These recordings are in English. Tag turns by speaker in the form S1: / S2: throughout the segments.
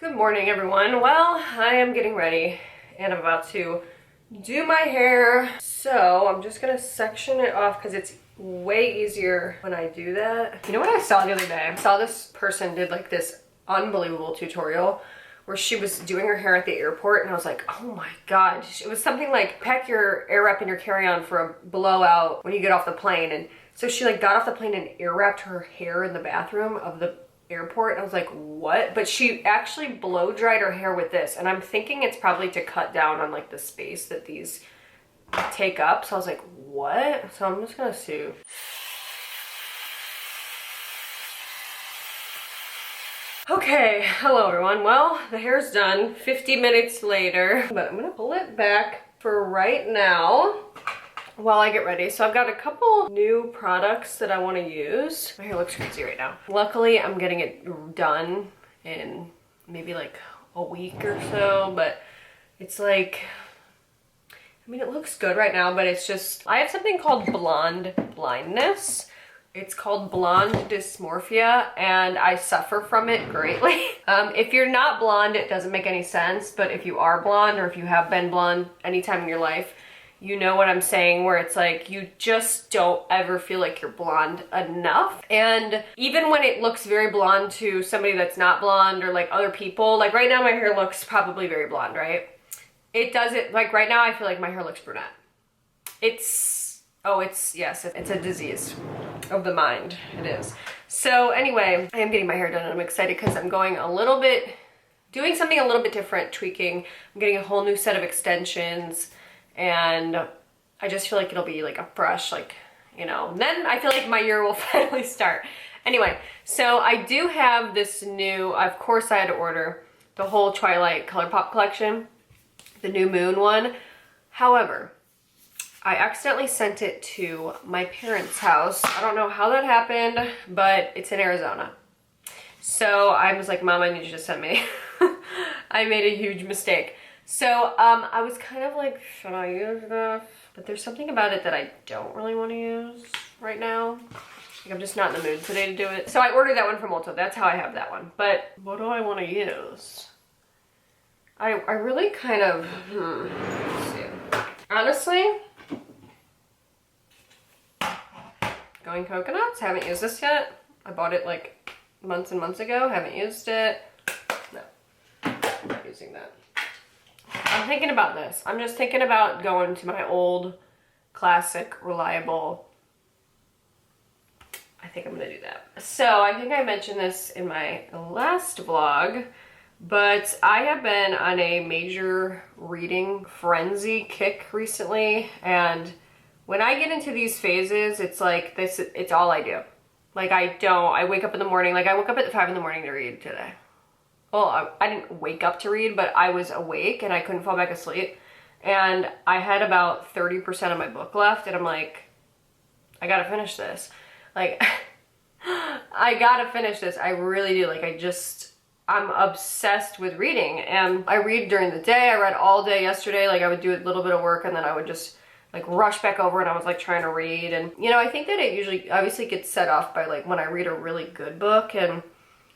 S1: Good morning, everyone. Well, I am getting ready and I'm about to do my hair. So I'm just gonna section it off because it's way easier when I do that. You know what I saw the other day? I saw this person did like this unbelievable tutorial where she was doing her hair at the airport, and I was like, oh my God. It was something like pack your air wrap in your carry-on for a blowout when you get off the plane. And so she like got off the plane and air wrapped her hair in the bathroom of the airport, and I was like, what? But she actually blow dried her hair with this, and I'm thinking it's probably to cut down on like the space that these take up. So I was like, what? So I'm just gonna sue. Okay, hello everyone. Well, the hair's done 50 minutes later, but I'm gonna pull it back for right now while I get ready. So I've got a couple new products that I want to use. My hair looks crazy right now. Luckily, I'm getting it done in maybe like a week or so, but it's like, I mean, it looks good right now, but it's just, I have something called blonde blindness. It's called blonde dysmorphia, and I suffer from it greatly. If you're not blonde, it doesn't make any sense, but if you are blonde, or if you have been blonde anytime in your life, you know what I'm saying, where it's like you just don't ever feel like you're blonde enough. And even when it looks very blonde to somebody that's not blonde, or like other people, like right now my hair looks probably very blonde, right? It doesn't, like right now I feel like my hair looks brunette. Yes, it's a disease of the mind, it is. So anyway, I am getting my hair done and I'm excited because I'm going doing something a little bit different, tweaking. I'm getting a whole new set of extensions, and I just feel like it'll be like a fresh, like, you know, and then I feel like my year will finally start. Anyway, so I do have this new, of course I had to order the whole Twilight ColourPop collection, the new moon one. However, I accidentally sent it to my parents' house. I don't know how that happened, but it's in Arizona. So I was like, Mom, I need you to send me. I made a huge mistake. So I was kind of like, should I use this? But there's something about it that I don't really want to use right now. Like, I'm just not in the mood today to do it. So I ordered that one from Ulta. That's how I have that one. But what do I want to use? I really kind of, let's see. Honestly, going coconuts. Haven't used this yet. I bought it like months and months ago. Haven't used it. No, I'm not using that. I'm thinking about this. I'm just thinking about going to my old, classic, reliable. I think I'm gonna do that. So I think I mentioned this in my last vlog, but I have been on a major reading frenzy kick recently, and when I get into these phases, it's like this, it's all I do. Like I wake up in the morning, like I woke up at 5 in the morning to read today. Well, I didn't wake up to read, but I was awake and I couldn't fall back asleep. And I had about 30% of my book left, and I'm like, I gotta finish this. Like, I gotta finish this. I really do. Like, I'm obsessed with reading. And I read during the day. I read all day yesterday. Like, I would do a little bit of work and then I would just like rush back over, and I was like trying to read. And, you know, I think that it usually obviously gets set off by like when I read a really good book, and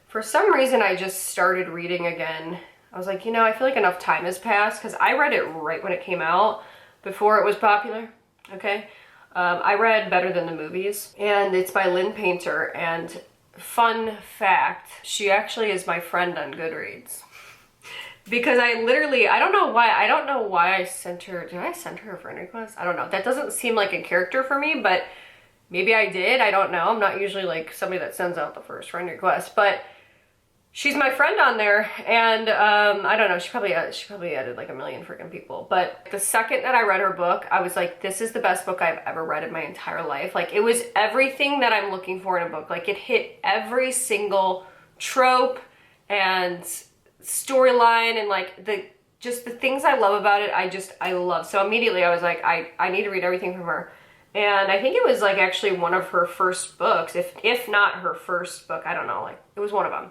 S1: for some reason, I just started reading again. I was like, you know, I feel like enough time has passed, because I read it right when it came out, before it was popular, okay? I read Better Than the Movies, and it's by Lynn Painter, and fun fact, she actually is my friend on Goodreads. Because I don't know why I sent her, did I send her a friend request? I don't know. That doesn't seem like a character for me, but maybe I did, I don't know. I'm not usually like somebody that sends out the first friend request, but she's my friend on there, and I don't know, she probably added like a million freaking people. But the second that I read her book, I was like, this is the best book I've ever read in my entire life. Like, it was everything that I'm looking for in a book. Like, it hit every single trope and storyline, and like the things I love about it, I love. So immediately I was like, I need to read everything from her. And I think it was like actually one of her first books, if not her first book, I don't know, like it was one of them.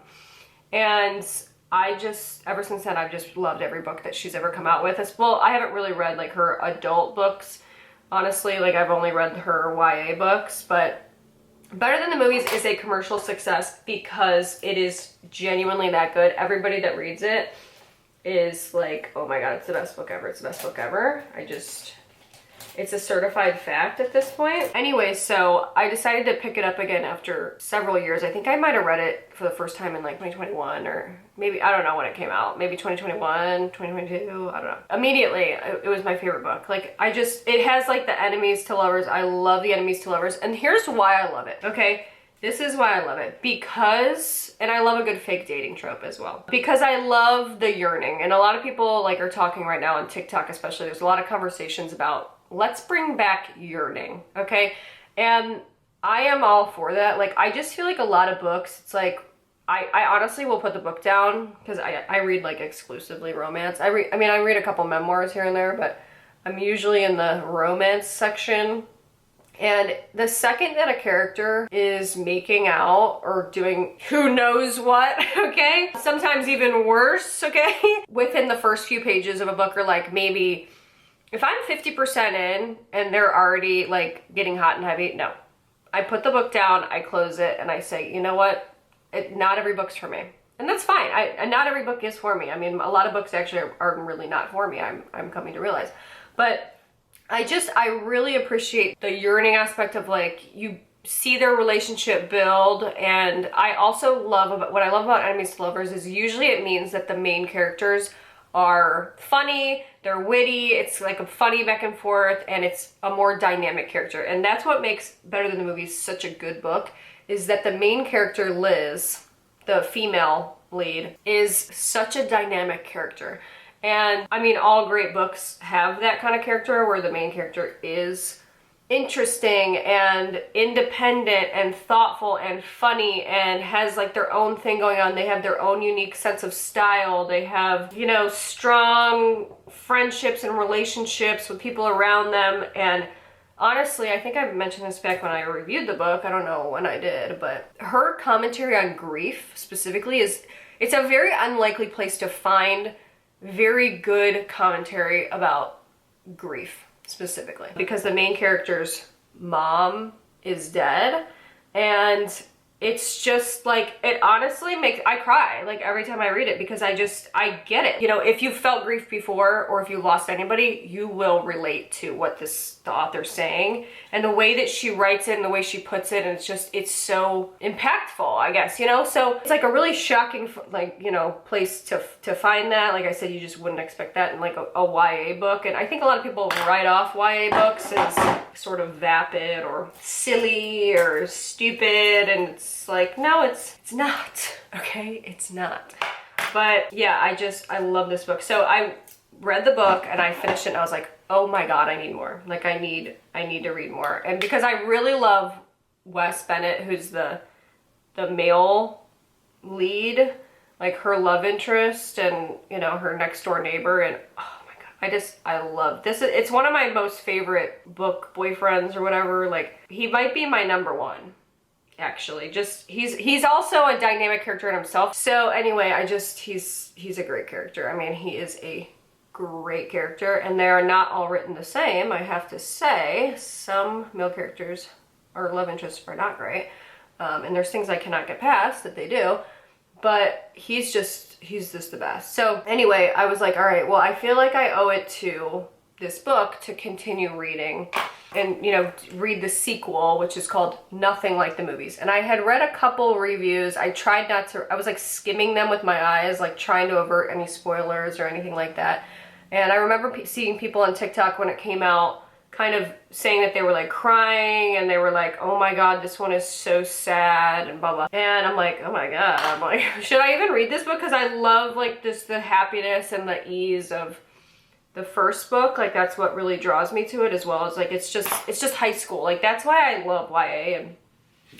S1: And I just, ever since then, I've just loved every book that she's ever come out with. Well, I haven't really read like her adult books, honestly. Like, I've only read her YA books, but Better Than the Movies is a commercial success because it is genuinely that good. Everybody that reads it is like, oh my god, it's the best book ever. It's the best book ever. It's a certified fact at this point. Anyway, so I decided to pick it up again after several years. I think I might have read it for the first time in like 2021 or maybe, I don't know when it came out. Maybe 2021, 2022, I don't know. Immediately, it was my favorite book. Like, it has like the enemies to lovers. I love the enemies to lovers. And here's why I love it, okay? This is why I love it. Because, and I love a good fake dating trope as well. Because I love the yearning. And a lot of people like are talking right now on TikTok especially. There's a lot of conversations about let's bring back yearning, okay? And I am all for that. Like, I just feel like a lot of books, it's like, I honestly will put the book down because I read like exclusively romance. I read a couple memoirs here and there, but I'm usually in the romance section. And the second that a character is making out or doing who knows what, okay? Sometimes even worse, okay? Within the first few pages of a book, or like maybe if I'm 50% in and they're already like getting hot and heavy, no. I put the book down, I close it, and I say, you know what? Not every book's for me. And that's fine. And not every book is for me. I mean, a lot of books actually are really not for me, I'm coming to realize. But I really appreciate the yearning aspect of like, you see their relationship build. And I also what I love about enemies to lovers is usually it means that the main characters are funny, they're witty, it's like a funny back and forth, and it's a more dynamic character. And that's what makes Better Than the Movies such a good book, is that the main character, Liz, the female lead, is such a dynamic character. And I mean, all great books have that kind of character where the main character is interesting and independent and thoughtful and funny and has like their own thing going on. They have their own unique sense of style. They have, you know, strong friendships and relationships with people around them. And honestly, I think I mentioned this back when I reviewed the book. I don't know when I did, but her commentary on grief specifically it's a very unlikely place to find very good commentary about grief specifically, because the main character's mom is dead, and it's just like, it honestly makes, I cry like every time I read it, because I get it. You know, if you've felt grief before or if you lost anybody, you will relate to what the author's saying, and the way that she writes it and the way she puts it, and it's so impactful, I guess, you know? So it's like a really shocking, like, you know, place to find that. Like I said, you just wouldn't expect that in like a YA book. And I think a lot of people write off YA books as sort of vapid or silly or stupid, and it's like, no, it's not, okay? It's not. But yeah, I love this book. So I read the book and I finished it and I was like, oh my god, I need more. Like, I need to read more. And because I really love Wes Bennett, who's the male lead, like her love interest and, you know, her next door neighbor, and oh my god, I love this. It's one of my most favorite book boyfriends or whatever. Like, he might be my number one, actually. Just he's also a dynamic character in himself. So anyway, he's a great character. I mean, he is a great character, and they are not all written the same, I have to say. Some male characters or love interests are not great, and there's things I cannot get past that they do, but he's just the best. So anyway, I was like, all right, well, I feel like I owe it to this book to continue reading and, you know, read the sequel, which is called Nothing Like the Movies. And I had read a couple reviews. I tried not to, I was like skimming them with my eyes, like trying to avert any spoilers or anything like that. And I remember seeing people on TikTok when it came out kind of saying that they were like crying, and they were like, oh my god, this one is so sad and blah blah. And I'm like, oh my god, I'm like, should I even read this book? Because I love like the happiness and the ease of the first book. Like, that's what really draws me to it, as well as like, it's just high school. Like, that's why I love YA. And,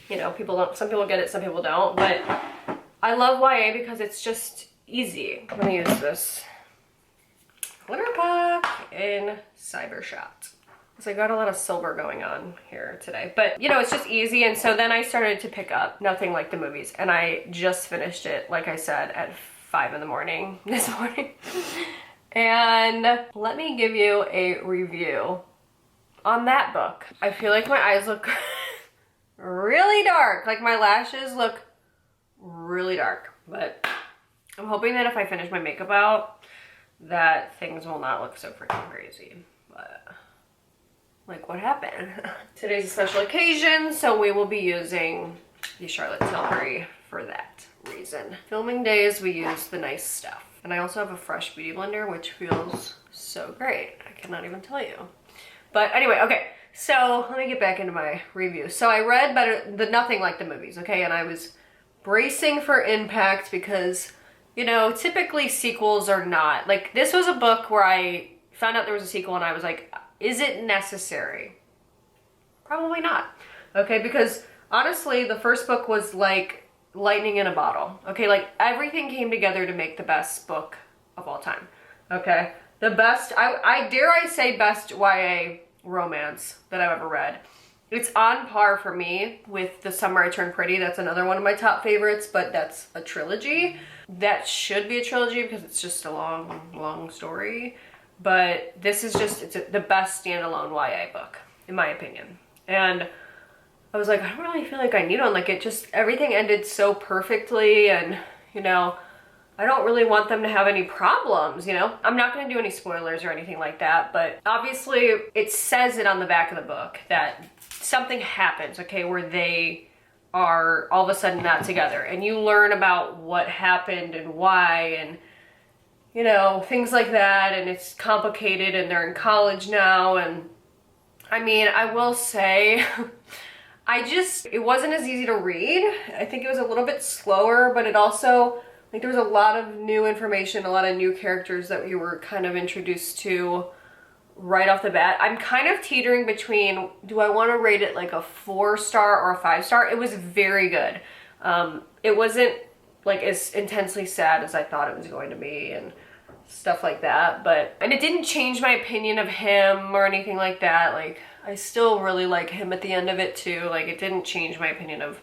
S1: you know, some people get it, some people don't, but I love YA because it's just easy. I'm gonna use this glitter puck in Cybershot. So I got a lot of silver going on here today, but you know, it's just easy. And so then I started to pick up Nothing Like the Movies, and I just finished it, like I said, at 5 in the morning this morning. And let me give you a review on that book. I feel like my eyes look really dark. Like my lashes look really dark, but I'm hoping that if I finish my makeup out, that things will not look so freaking crazy. But like, what happened? Today's a special occasion, so we will be using the Charlotte Tilbury for that reason. Filming days, we use the nice stuff. And I also have a fresh beauty blender, which feels so great. I cannot even tell you. But anyway, okay. So let me get back into my review. So I read Nothing Like the Movies, okay? And I was bracing for impact because, you know, typically sequels are not. Like, this was a book where I found out there was a sequel and I was like, is it necessary? Probably not. Okay, because honestly, the first book was like lightning in a bottle. Okay, like everything came together to make the best book of all time. Okay, the best, I dare I say best YA romance that I've ever read. It's on par for me with The Summer I Turned Pretty. That's another one of my top favorites, but that's a trilogy. That should be a trilogy because it's just a long story. But this is just, the best standalone YA book, in my opinion. And I was like, I don't really feel like I need one. Like, it just, everything ended so perfectly, and, you know, I don't really want them to have any problems, you know? I'm not gonna do any spoilers or anything like that, but obviously it says it on the back of the book that something happens, okay, where they are all of a sudden not together, and you learn about what happened and why, and, you know, things like that, and it's complicated, and they're in college now, and I mean, I will say, it wasn't as easy to read. I think it was a little bit slower, but it also, like, there was a lot of new information, a lot of new characters that we were kind of introduced to right off the bat. I'm kind of teetering between, do I want to rate it like a 4-star or a 5-star? It was very good. It wasn't like as intensely sad as I thought it was going to be and stuff like that, and it didn't change my opinion of him or anything like that. Like, I still really like him at the end of it too. Like, it didn't change my opinion of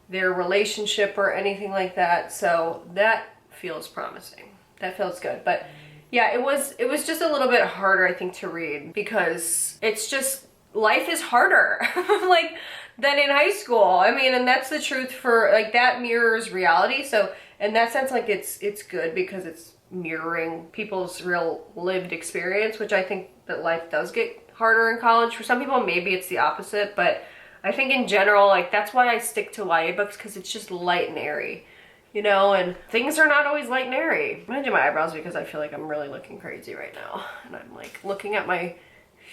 S1: their relationship or anything like that. So that feels promising. That feels good. But yeah, it was just a little bit harder, I think, to read because it's just, life is harder like than in high school. I mean, and that's the truth for, like, that mirrors reality. So in that sense, like, it's good because it's mirroring people's real lived experience, which I think that life does get harder in college. For some people, maybe it's the opposite, but I think in general, like, that's why I stick to YA books, because it's just light and airy, you know, and things are not always light and airy. I'm gonna do my eyebrows because I feel like I'm really looking crazy right now, and I'm like looking at my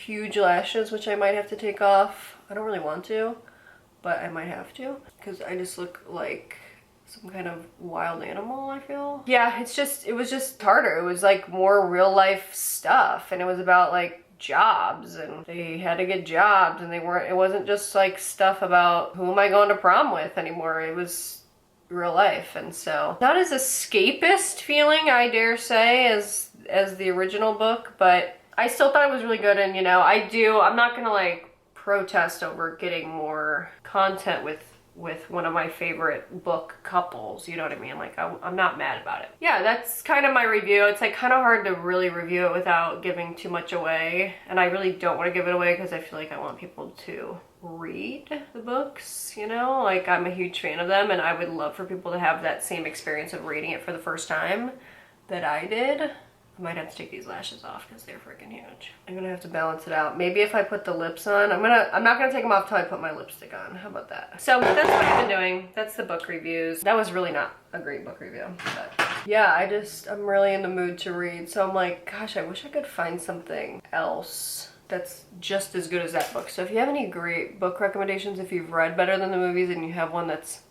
S1: huge lashes, which I might have to take off. I don't really want to, but I might have to, because I just look like some kind of wild animal, I feel. Yeah, it was just harder. It was like more real life stuff, and it was about like jobs, and they had to get jobs, and it wasn't just like stuff about who am I going to prom with anymore. It was real life, and so not as escapist feeling, I dare say, as the original book, but I still thought it was really good. And, you know, I'm not gonna like protest over getting more content with one of my favorite book couples, you know what I mean? Like, I'm not mad about it. Yeah, that's kind of my review. It's like kind of hard to really review it without giving too much away, and I really don't want to give it away because I feel like I want people to read the books, you know? Like, I'm a huge fan of them, and I would love for people to have that same experience of reading it for the first time that I did. I might have to take these lashes off because they're freaking huge. I'm gonna have to balance it out. Maybe if I put the lips on, I'm not gonna take them off till I put my lipstick on. How about that? So that's what I've been doing. That's the book reviews. That was really not a great book review, but yeah, I'm really in the mood to read. So I'm like, gosh, I wish I could find something else that's just as good as that book. So if you have any great book recommendations, if you've read Better Than the Movies and you have one that's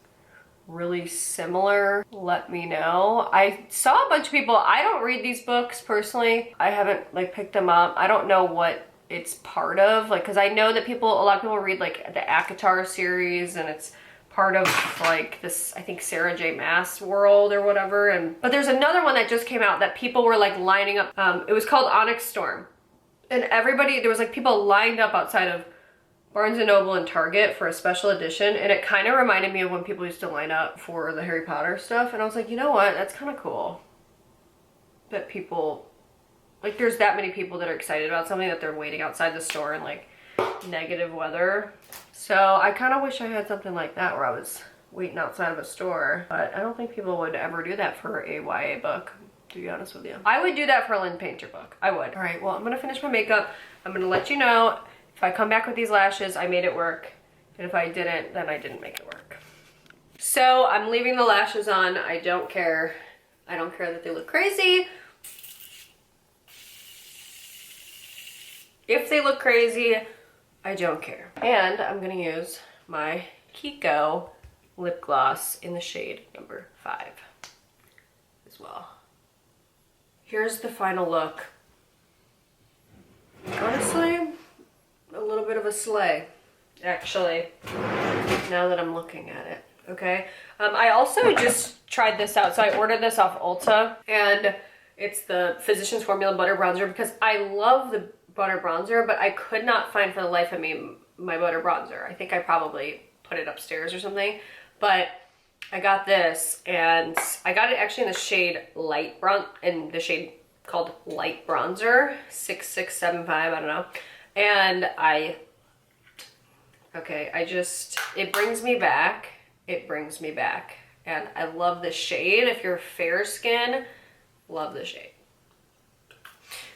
S1: really similar, let me know. I saw a bunch of people, I don't read these books personally. I haven't like picked them up. I don't know what it's part of, like, because I know that a lot of people read like the ACOTAR series, and it's part of like this, I think, Sarah J Maas world or whatever. But there's another one that just came out that people were like lining up. It was called Onyx Storm, and there was like people lined up outside of Barnes & Noble and Target for a special edition, and it kind of reminded me of when people used to line up for the Harry Potter stuff, and I was like, you know what, that's kind of cool that people, like, there's that many people that are excited about something that they're waiting outside the store and like negative weather. So I kind of wish I had something like that where I was waiting outside of a store, but I don't think people would ever do that for a YA book, to be honest with you. I would do that for a Lynn Painter book. I would. All right, well, I'm gonna finish my makeup. I'm gonna let you know if I come back with these lashes, I made it work. And if I didn't, then I didn't make it work. So I'm leaving the lashes on. I don't care. I don't care that they look crazy. If they look crazy, I don't care. And I'm gonna use my Kiki lip gloss in the shade number 5 as well. Here's the final look. Honestly, a little bit of a slay, actually, now that I'm looking at it, okay? I also just tried this out. So I ordered this off Ulta, and it's the Physicians Formula Butter Bronzer because I love the butter bronzer, but I could not find for the life of me my butter bronzer. I think I probably put it upstairs or something, but I got this, and I got it actually in the shade light bronze, in the shade called light bronzer 6675, I don't know. And it brings me back. It brings me back. And I love the shade. If you're fair skin, love the shade.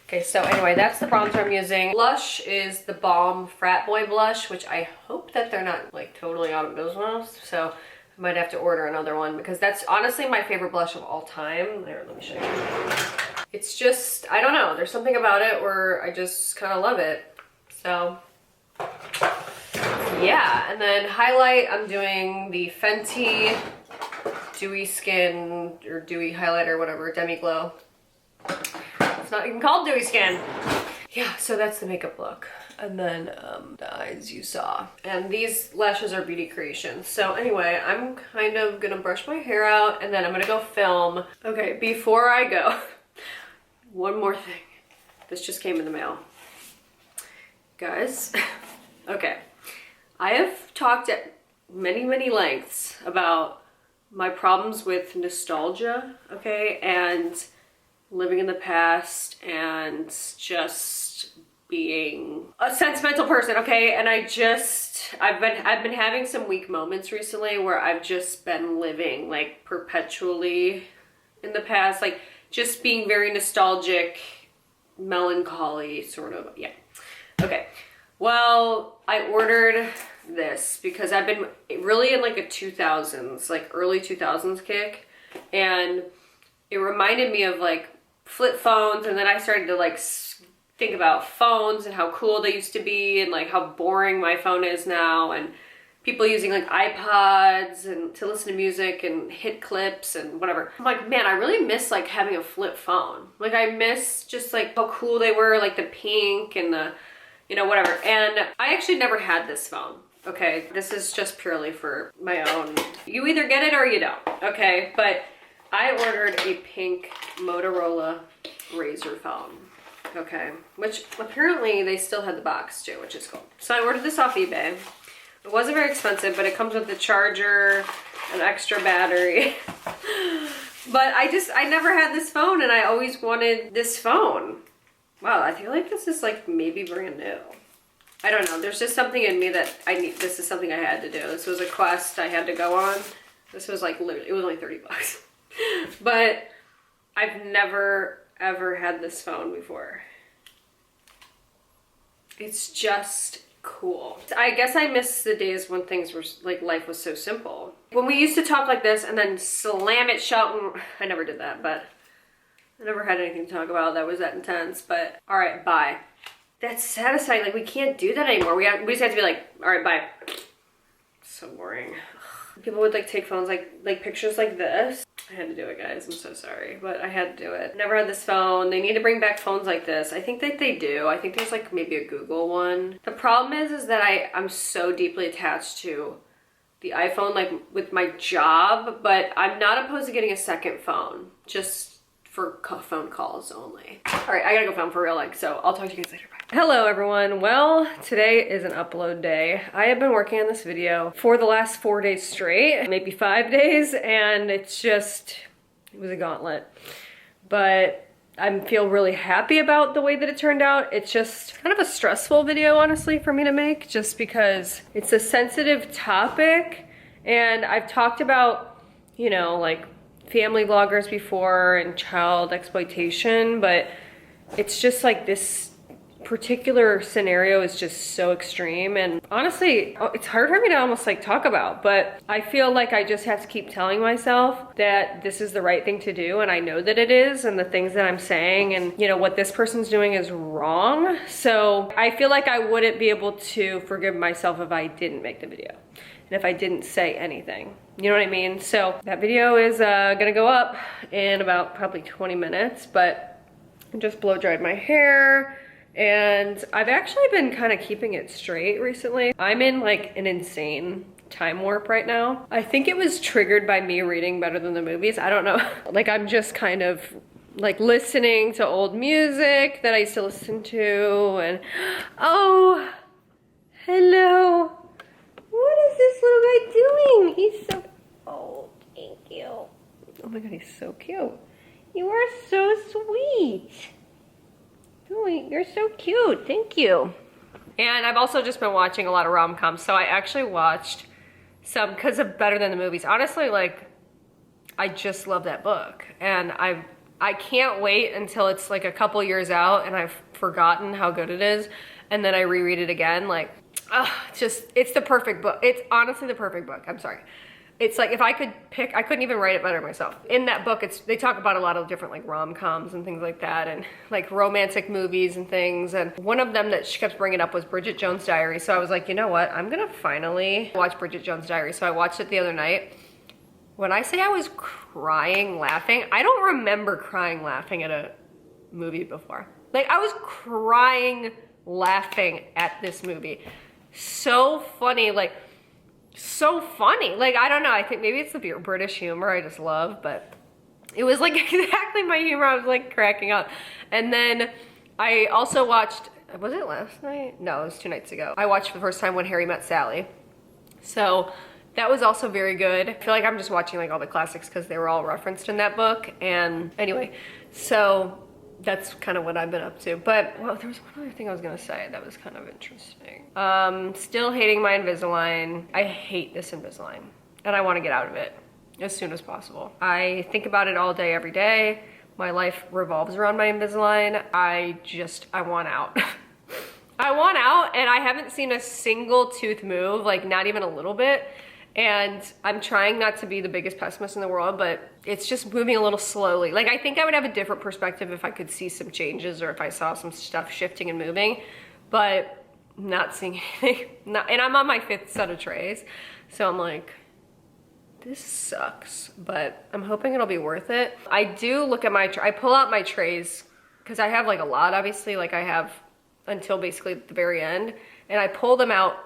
S1: Okay, so anyway, that's the bronzer I'm using. Blush is the Balm Frat Boy blush, which I hope that they're not like totally out of business. So I might have to order another one because that's honestly my favorite blush of all time. There, let me show you. It's just, I don't know, there's something about it where I just kind of love it. So yeah, and then highlight, I'm doing the Fenty Dewy Skin or Dewy Highlighter, whatever, Demi Glow. It's not even called Dewy Skin. Yeah, so that's the makeup look. And then the eyes you saw. And these lashes are Beauty Creations. So anyway, I'm kind of gonna brush my hair out and then I'm gonna go film. Okay, before I go, one more thing. This just came in the mail. Guys, okay. I have talked at many lengths about my problems with nostalgia, okay, and living in the past and just being a sentimental person, okay? And I've been having some weak moments recently where I've just been living like perpetually in the past, like just being very nostalgic, melancholy, sort of, yeah. Okay, well, I ordered this because I've been really in like a 2000s, like early 2000s kick, and it reminded me of like flip phones, and then I started to like think about phones and how cool they used to be and like how boring my phone is now, and people using like iPods and to listen to music and hit clips and whatever. I'm like, man, I really miss like having a flip phone. Like I miss just like how cool they were, like the pink and the, you know, whatever. And I actually never had this phone. Okay, this is just purely for my own. You either get it or you don't, okay? But I ordered a pink Motorola Razr phone, okay? Which apparently they still had the box too, which is cool. So I ordered this off eBay. It wasn't very expensive, but it comes with the charger, an extra battery. But I never had this phone and I always wanted this phone. Wow, I feel like this is like maybe brand new. I don't know, there's just something in me that this is something I had to do. This was a quest I had to go on. This was like, literally, it was only 30 bucks. But I've never ever had this phone before. It's just cool. I guess I miss the days when things were like, life was so simple. When we used to talk like this and then slam it shut, I never did that, but I never had anything to talk about that was that intense. But all right, bye. That's satisfying. Like we can't do that anymore. We just have to be like, all right, bye. So boring. People would like take phones, like pictures like this. I had to do it, guys. I'm so sorry, but I had to do it. Never had this phone. They need to bring back phones like this. I think that they do. I think there's like maybe a Google one. The problem is that I'm so deeply attached to the iPhone, like with my job, but I'm not opposed to getting a second phone, just for phone calls only. All right, I gotta go film for real, like, so I'll talk to you guys later. Bye. Hello everyone. Well, today is an upload day. I have been working on this video for the last 4 days straight, maybe 5 days, and it was a gauntlet. But I feel really happy about the way that it turned out. It's just kind of a stressful video, honestly, for me to make, just because it's a sensitive topic. And I've talked about, you know, like family vloggers before and child exploitation, but it's just like this particular scenario is just so extreme, and honestly it's hard for me to almost like talk about, but I feel like I just have to keep telling myself that this is the right thing to do, and I know that it is, and the things that I'm saying and, you know, what this person's doing is wrong. So I feel like I wouldn't be able to forgive myself if I didn't make the video and if I didn't say anything, you know what I mean? So that video is gonna go up in about probably 20 minutes, but I just blow dried my hair. And I've actually been kind of keeping it straight recently. I'm in like an insane time warp right now. I think it was triggered by me reading Better Than the Movies. I don't know. Like I'm just kind of like listening to old music that I used to listen to, and oh, hello. What is this little guy doing? He's so, oh, thank you. Oh my God, he's so cute. You are so sweet. Oh, you're so cute, thank you. And I've also just been watching a lot of rom-coms, so I actually watched some because of Better Than the Movies. Honestly, like, I just love that book, and I can't wait until it's like a couple years out and I've forgotten how good it is, and then I reread it again. Like, it's the perfect book. It's honestly the perfect book. I'm sorry. It's like if I could pick, I couldn't even write it better myself. In that book, they talk about a lot of different like rom-coms and things like that, and like romantic movies and things. And one of them that she kept bringing up was Bridget Jones' Diary. So I was like, you know what? I'm gonna finally watch Bridget Jones' Diary. So I watched it the other night. When I say I was crying laughing, I don't remember crying laughing at a movie before. Like I was crying laughing at this movie. So funny, like, so funny. Like, I don't know, I think maybe it's the British humor I just love, but it was like exactly my humor. I was like cracking up. And then I also watched, was it last night? No, it was 2 nights ago. I watched for the first time When Harry Met Sally. So that was also very good. I feel like I'm just watching like all the classics because they were all referenced in that book. And anyway, so that's kind of what I've been up to. But well, there was one other thing I was gonna say that was kind of interesting. Still hating my Invisalign. I hate this Invisalign and I want to get out of it as soon as possible. I think about it all day, every day. My life revolves around my Invisalign. I want out. I want out, and I haven't seen a single tooth move, like not even a little bit. And I'm trying not to be the biggest pessimist in the world, but it's just moving a little slowly. Like I think I would have a different perspective if I could see some changes or if I saw some stuff shifting and moving, but not seeing anything. And I'm on my 5th set of trays, so I'm like, this sucks, but I'm hoping it'll be worth it. I do look at I pull out my trays, because I have like a lot, obviously, like I have until basically the very end, and I pull them out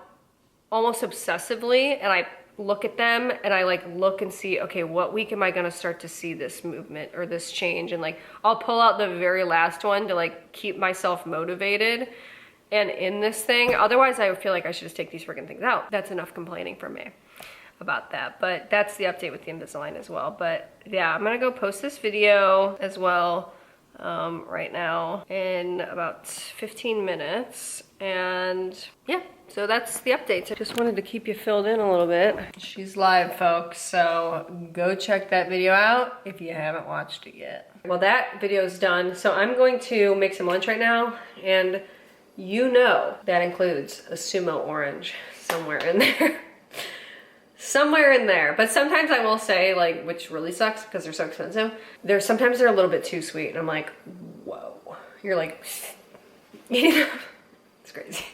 S1: almost obsessively, and I look at them and I like look and see, okay, what week am I gonna start to see this movement or this change? And like I'll pull out the very last one to like keep myself motivated and in this thing. Otherwise I feel like I should just take these freaking things out. That's enough complaining from me about that. But that's the update with the Invisalign as well. But yeah, I'm gonna go post this video as well right now in about 15 minutes. And yeah, so that's the update. I just wanted to keep you filled in a little bit. She's live, folks, so go check that video out if you haven't watched it yet. Well, that video is done, so I'm going to make some lunch right now, and you know that includes a sumo orange somewhere in there. Somewhere in there. But sometimes I will say, like, which really sucks because they're so expensive, sometimes they're a little bit too sweet, and I'm like, whoa. You're like, it's crazy.